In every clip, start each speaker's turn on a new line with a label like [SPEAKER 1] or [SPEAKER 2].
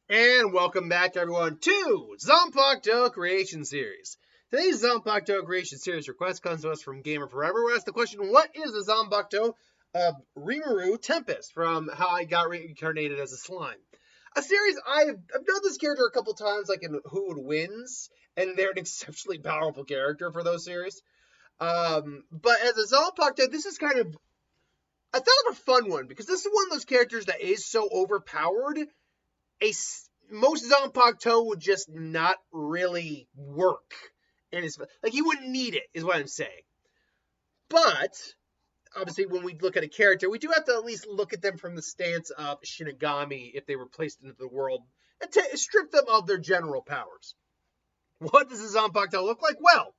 [SPEAKER 1] And welcome back, everyone, to Zanpakuto Creation Series. Today's Zanpakuto Creation Series request comes to us from Gamer Forever, who asked the question, what is the Zanpakuto of Rimuru Tempest from How I Got Reincarnated as a Slime? A series I've done this character a couple times, like in Who Would Wins, and they're an exceptionally powerful character for those series. But as a Zanpakuto, this is kind of, I thought of a fun one, because this is one of those characters that is so overpowered, most Zanpakuto would just not really work. And it's like he wouldn't need it, is what I'm saying. But obviously, when we look at a character, we do have to at least look at them from the stance of Shinigami if they were placed into the world and strip them of their general powers. What does a Zanpakuto look like? Well,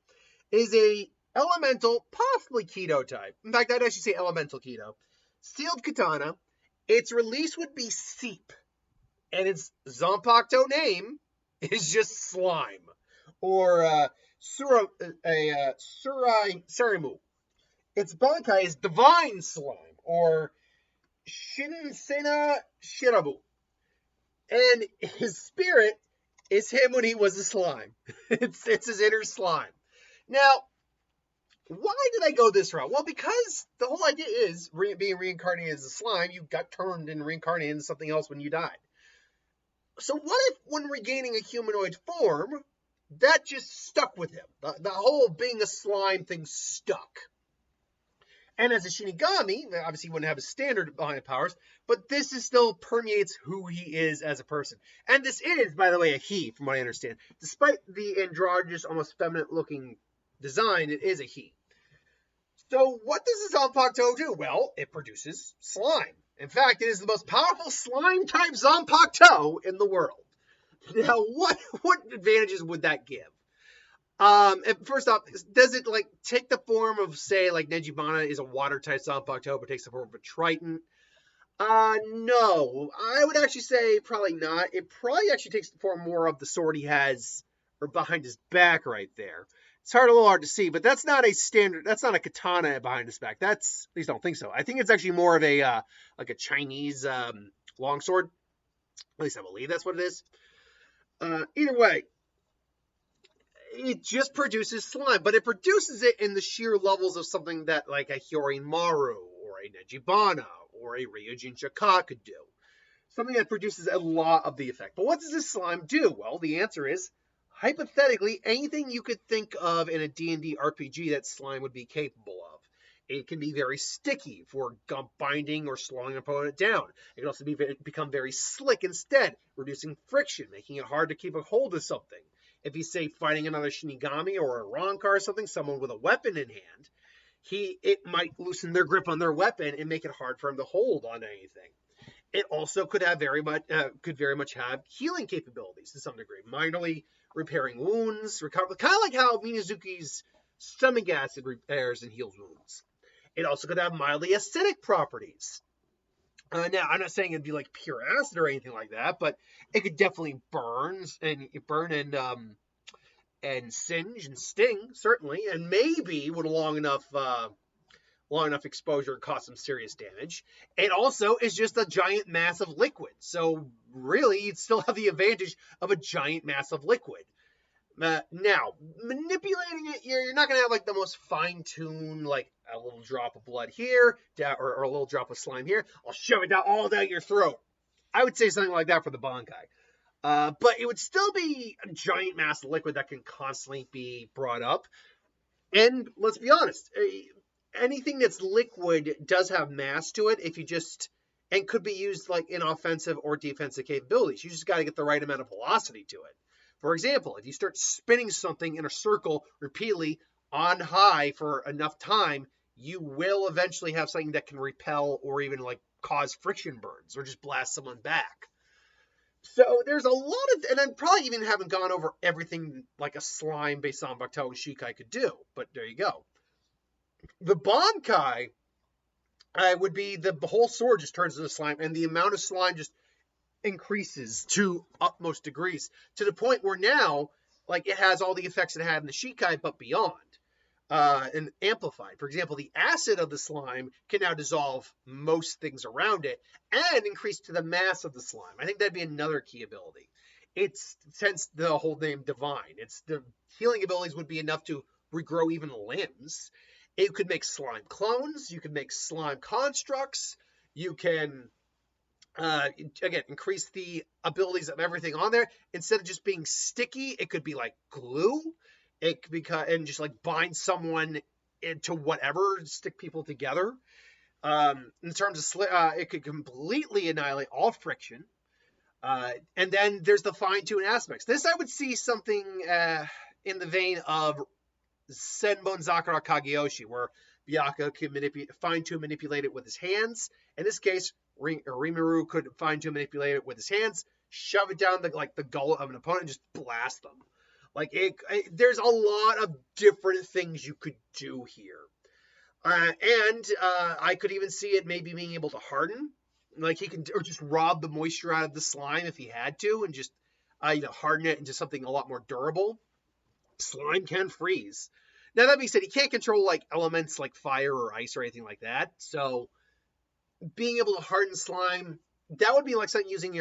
[SPEAKER 1] it is a elemental, possibly Keto type. In fact, I'd actually say elemental Keto. Sealed katana. Its release would be Seep. And its Zanpakuto name is just Slime. Or Surimu. Its Bankai is Divine Slime. Or Shinsena Shirabu. And his spirit is him when he was a slime. it's his inner slime. Now, why did I go this route? Well, because the whole idea is being reincarnated as a slime, you got turned and reincarnated into something else when you died. So what if, when regaining a humanoid form, that just stuck with him? The whole being a slime thing stuck. And as a Shinigami, obviously he wouldn't have his standard behind powers, but this is still permeates who he is as a person. And this is, by the way, a he, from what I understand. Despite the androgynous, almost feminine-looking design, it is a he. So what does this Zanpakuto do? Well, it produces slime. In fact, it is the most powerful slime-type Zanpakuto in the world. Now, what advantages would that give? First off, does it like take the form of, say, like Nejibana is a water-type Zanpakuto, but takes the form of a Triton? No. I would actually say probably not. It probably actually takes the form more of the sword he has or behind his back right there. It's a little hard to see, but that's not a standard. That's not a katana behind his back. That's, at least I don't think so. I think it's actually more of a like a Chinese longsword. At least I believe that's what it is. Either way, it just produces slime, but it produces it in the sheer levels of something that like a Maru or a Nejibana or a Ryujin Shaka could do. Something that produces a lot of the effect. But what does this slime do? Well, the answer is, hypothetically, anything you could think of in a D&D RPG that slime would be capable of. It can be very sticky for binding or slowing an opponent down. It can also become very slick instead, reducing friction, making it hard to keep a hold of something. If he's, say, fighting another Shinigami or a Ronka or something, someone with a weapon in hand, it might loosen their grip on their weapon and make it hard for him to hold on anything. It also could very much have healing capabilities to some degree, minorly repairing wounds, kind of like how Minazuki's stomach acid repairs and heals wounds. It also could have mildly acidic properties. Now, I'm not saying it'd be like pure acid or anything like that, but it could definitely burn and singe and sting, certainly, and maybe with long enough exposure cause some serious damage. It also is just a giant mass of liquid, so really you'd still have the advantage of a giant mass of liquid. Now, manipulating it, you're not going to have like the most fine-tuned, like a little drop of blood here, or a little drop of slime here. I'll shove it all down your throat. I would say something like that for the Bankai. But it would still be a giant mass of liquid that can constantly be brought up. And let's be honest, anything that's liquid does have mass to it and could be used like in offensive or defensive capabilities. You just got to get the right amount of velocity to it. For example, if you start spinning something in a circle repeatedly on high for enough time, you will eventually have something that can repel or even like cause friction burns or just blast someone back. So there's a lot of, and I probably even haven't gone over everything like a slime based on Zanpakuto and Shikai could do, but there you go. The Bankai would be the whole sword just turns into slime, and the amount of slime just increases to utmost degrees to the point where now, like, it has all the effects it had in the Shikai, but beyond. and amplified. For example, the acid of the slime can now dissolve most things around it and increase to the mass of the slime. I think that'd be another key ability. It's since the whole name divine. It's the healing abilities would be enough to regrow even limbs. It could make slime clones. You could make slime constructs. You can again increase the abilities of everything on there. Instead of just being sticky, it could be like glue. It could be and just like bind someone into whatever, stick people together. In terms of it could completely annihilate all friction. And then there's the fine-tune aspects. This I would see something in the vein of Senbon Zakura Kageyoshi, where Byakuya can fine-tune manipulate it with his hands. In this case, Rimuru could fine-tune manipulate it with his hands, shove it down the gullet of an opponent, and just blast them. There's a lot of different things you could do here. And I could even see it maybe being able to harden. Like he can, or just rob the moisture out of the slime if he had to, and just harden it into something a lot more durable. Slime can freeze. Now that being said, he can't control like elements like fire or ice or anything like that. So being able to harden slime, that would be like something using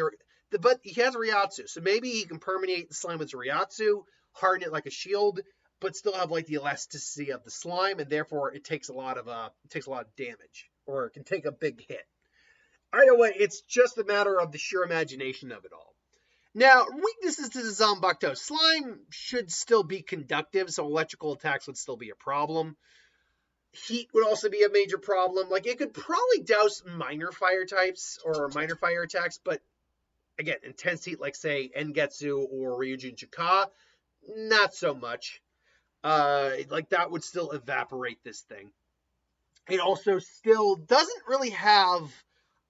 [SPEAKER 1] but he has a Ryatsu, so maybe he can permeate the slime with Ryatsu, harden it like a shield, but still have like the elasticity of the slime, and therefore it takes a lot of damage, or it can take a big hit. Either way, it's just a matter of the sheer imagination of it all. Now, weaknesses to the Zanpakuto. Slime should still be conductive, so electrical attacks would still be a problem. Heat would also be a major problem. Like, it could probably douse minor fire types or minor fire attacks, but again, intense heat, like, say, Engetsu or Ryujin Chika, not so much. That would still evaporate this thing. It also still doesn't really have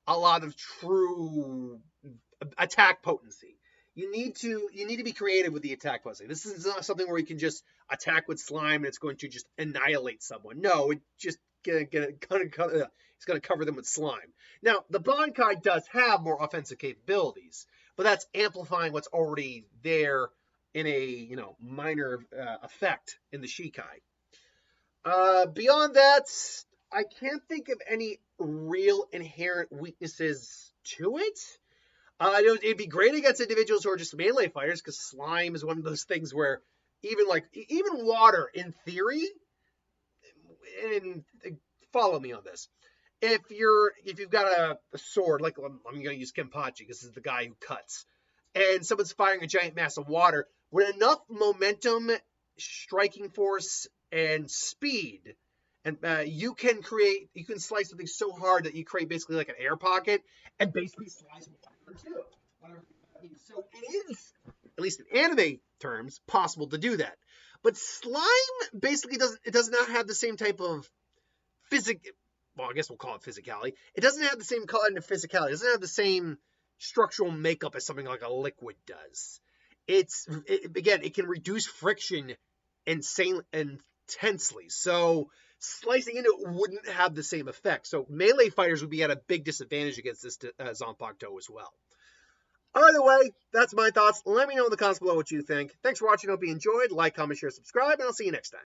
[SPEAKER 1] a lot of true attack potency. You need to be creative with the attack potency. This is not something where you can just attack with slime and it's going to just annihilate someone. No, it's just it's going to cover them with slime. Now, the Bankai does have more offensive capabilities, but that's amplifying what's already there in a minor effect in the Shikai. Beyond that, I can't think of any real inherent weaknesses to it. It'd be great against individuals who are just melee fighters, because slime is one of those things where even water, in theory, and follow me on this. If you've got a sword, like I'm going to use Kenpachi, this is the guy who cuts, and someone's firing a giant mass of water, with enough momentum, striking force, and speed, and you can slice something so hard that you create basically like an air pocket, and basically slice water too. So it is, at least in anime terms, possible to do that. But slime basically does not have the same type of well, I guess we'll call it physicality. It doesn't have the same kind of physicality. It doesn't have the same structural makeup as something like a liquid does. It can reduce friction intensely. So slicing into it wouldn't have the same effect. So melee fighters would be at a big disadvantage against this Zanpakuto as well. Either way, that's my thoughts. Let me know in the comments below what you think. Thanks for watching. Hope you enjoyed. Like, comment, share, subscribe, and I'll see you next time.